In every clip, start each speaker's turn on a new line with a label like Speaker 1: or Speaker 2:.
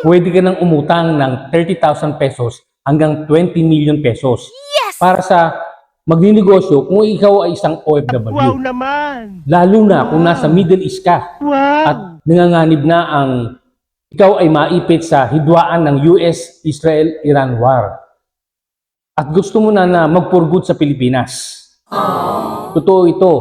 Speaker 1: pwede ka nang umutang ng 30,000 pesos hanggang 20 million pesos.
Speaker 2: Yes!
Speaker 1: Para sa magninegosyo kung ikaw ay isang OFW.
Speaker 3: Wow naman!
Speaker 1: Lalo na kung nasa Middle East ka at
Speaker 3: Wow!
Speaker 1: nanganganib na ang ikaw ay maipit sa hidwaan ng US-Israel-Iran war. At gusto mo na mag-for good sa Pilipinas. Totoo ito,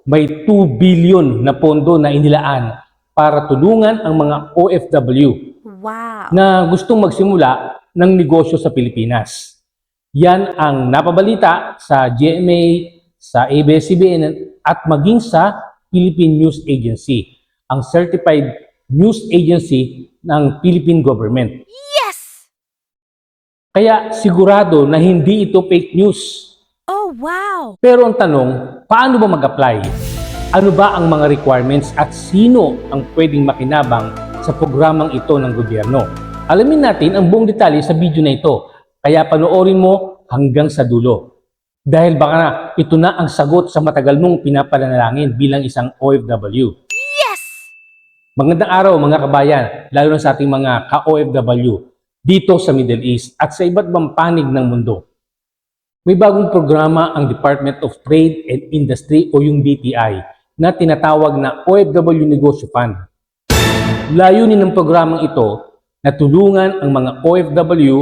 Speaker 1: may 2 billion na pondo na inilaan para tulungan ang mga OFW
Speaker 2: Wow!
Speaker 1: na gustong magsimula ng negosyo sa Pilipinas. Yan ang napabalita sa GMA, sa ABS-CBN at maging sa Philippine News Agency, ang certified news agency ng Philippine government.
Speaker 2: Yes!
Speaker 1: Kaya sigurado na hindi ito fake news.
Speaker 2: Oh, wow!
Speaker 1: Pero ang tanong, paano ba mag-apply? Ano ba ang mga requirements at sino ang pwedeng makinabang sa programang ito ng gobyerno? Alamin natin ang buong detalye sa video na ito. Kaya panoorin mo hanggang sa dulo. Dahil baka na ito na ang sagot sa matagal mong pinapanalangin bilang isang OFW.
Speaker 2: Yes!
Speaker 1: Magandang araw mga kabayan, lalo na sa ating mga ka-OFW dito sa Middle East at sa iba't ibang panig ng mundo. May bagong programa ang Department of Trade and Industry o yung DTI na tinatawag na OFW Negosyo Fund. Layunin ng programang ito na tulungan ang mga OFW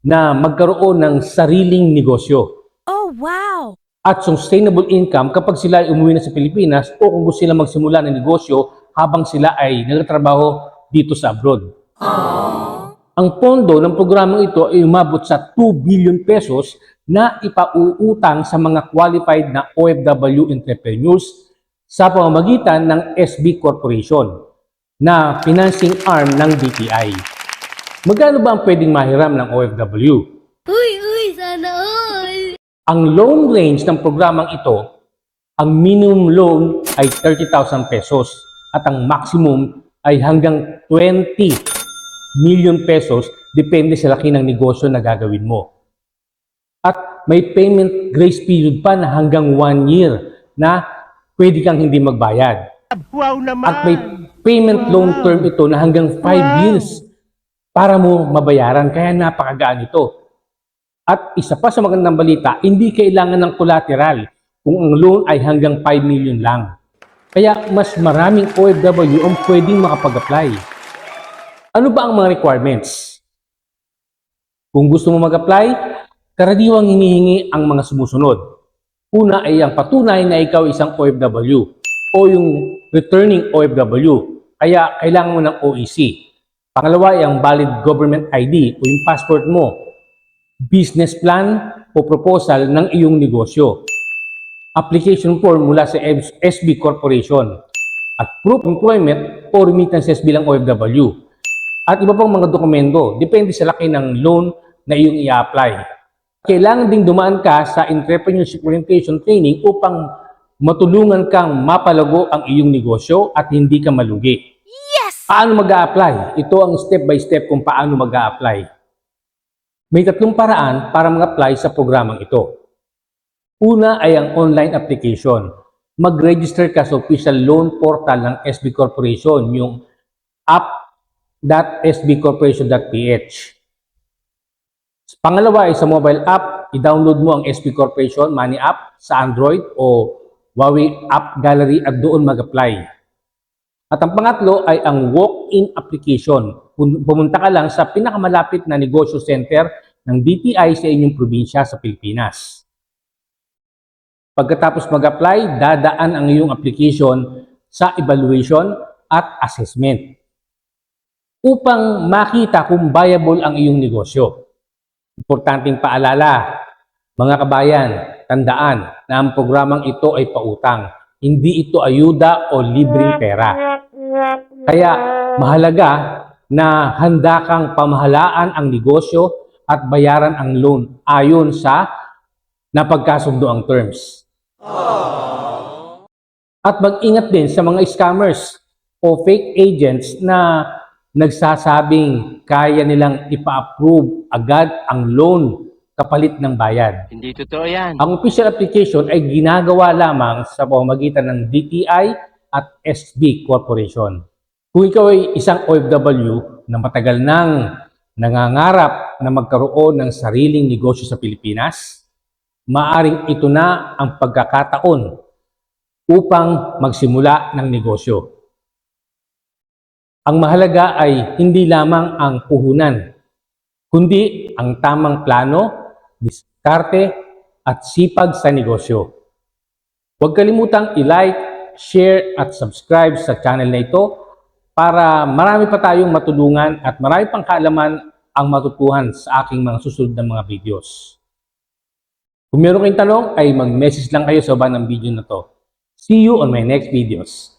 Speaker 1: na magkaroon ng sariling negosyo
Speaker 2: Oh, wow!
Speaker 1: at sustainable income kapag sila ay umuwi na sa Pilipinas o kung gusto sila magsimula ng negosyo habang sila ay nagtatrabaho dito sa abroad. Ang pondo ng programang ito ay umabot sa 2 billion pesos na ipauutang sa mga qualified na OFW entrepreneurs sa pamamagitan ng SB Corporation na financing arm ng DTI. Magkano ba ang pwedeng mahiram ng OFW?
Speaker 4: Uy, sana all!
Speaker 1: Ang loan range ng programang ito, ang minimum loan ay 30,000 pesos at ang maximum ay hanggang 20 million pesos depende sa laki ng negosyo na gagawin mo. At may payment grace period pa na hanggang 1 year na pwede kang hindi magbayad.
Speaker 3: Wow naman!
Speaker 1: At may payment loan term ito na hanggang 5 years para mo mabayaran. Kaya napakagaan ito. At isa pa sa magandang balita, hindi kailangan ng collateral kung ang loan ay hanggang 5 million lang. Kaya mas maraming OFW ang pwedeng makapag-apply. Ano ba ang mga requirements? Kung gusto mo mag-apply, karaniwang hinihingi ang mga sumusunod. Una ay ang patunay na ikaw isang OFW o yung returning OFW. Kaya kailangan mo ng OEC. Pangalawa ay ang valid government ID o yung passport mo, business plan o proposal ng iyong negosyo, application form mula sa SB Corporation, at proof of employment o remittances bilang OFW, at iba pang mga dokumento, depende sa laki ng loan na iyong i-apply. Kailangan ding dumaan ka sa entrepreneurship orientation training upang matulungan kang mapalago ang iyong negosyo at hindi ka malugi.
Speaker 2: Yes!
Speaker 1: Paano mag-a-apply? Ito ang step by step kung paano mag-a-apply. May 3 paraan para mag-apply sa programang ito. Una ay ang online application. Mag-register ka sa official loan portal ng SB Corporation, yung app.sbcorporation.ph. Pangalawa ay sa mobile app, i-download mo ang SB Corporation Money App sa Android o Huawei App Gallery at doon mag-apply. At ang pangatlo ay ang walk-in application. Pumunta ka lang sa pinakamalapit na negosyo center ng DTI sa inyong probinsya sa Pilipinas. Pagkatapos mag-apply, dadaan ang iyong application sa evaluation at assessment upang makita kung viable ang iyong negosyo. Importanteng paalala, mga kabayan, tandaan na ang programang ito ay pautang. Hindi ito ayuda o libreng pera. Kaya mahalaga na handa kang pamahalaan ang negosyo at bayaran ang loan ayon sa napagkasundo ang terms. At mag-ingat din sa mga scammers o fake agents na nagsasabing kaya nilang ipa-approve agad ang loan kapalit ng bayad.
Speaker 3: Hindi totoo yan.
Speaker 1: Ang official application ay ginagawa lamang sa pamamagitan ng DTI at SB Corporation. Kung ikaw ay isang OFW, na matagal nang nangangarap na magkaroon ng sariling negosyo sa Pilipinas, maaring ito na ang pagkakataon upang magsimula ng negosyo. Ang mahalaga ay hindi lamang ang puhunan, kundi ang tamang plano, diskarte at sipag sa negosyo. Huwag kalimutang i-like, share at subscribe sa channel na ito para marami pa tayong matulungan at marami pang kaalaman ang matutuhan sa aking mga susunod na mga videos. Kung meron kayong tanong ay mag-message lang kayo sa baba ng video na to. See you on my next videos.